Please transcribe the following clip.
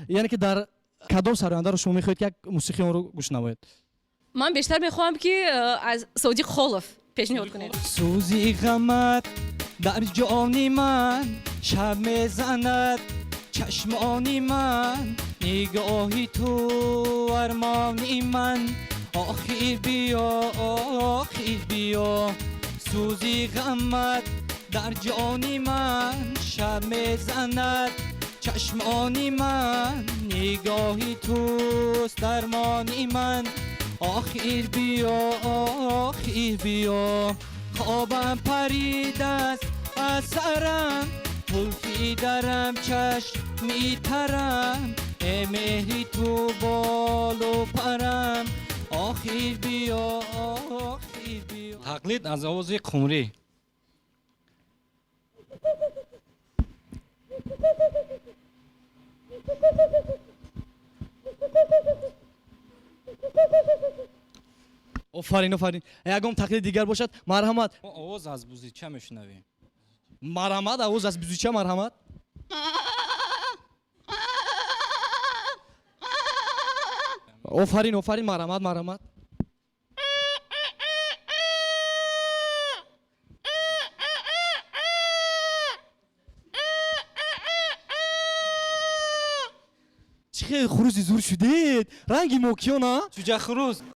یعنی که در کدام سراینده رو شما میخواید که یک موسیقی اون رو گوش نمایید؟ من بیشتر میخوام که از سودیک خولف پیشنهاد کنید. سوزی غمت در جان من شب میزند، چشمانی من نگاهی تو ارمانی من. آخر بیا سوزی غمت در جانی من شب میزند، چشمانی من نگاهی توست درمانی من. آخر بیا خوابم پرید است از سرم، پلکی درم چشم میترم، مهری تو بال و پرم. آخر بیا تقلید از آواز قمری. آفرین. یکم تقلید دیگر باشد مرحمت. آواز از بوزیچه میشنویم. مرحمت آواز از بوزیچه مرحمت. آفرین مرحمت. چه خروزی زور شدید رنگی موکیو نه؟ چوجه خروز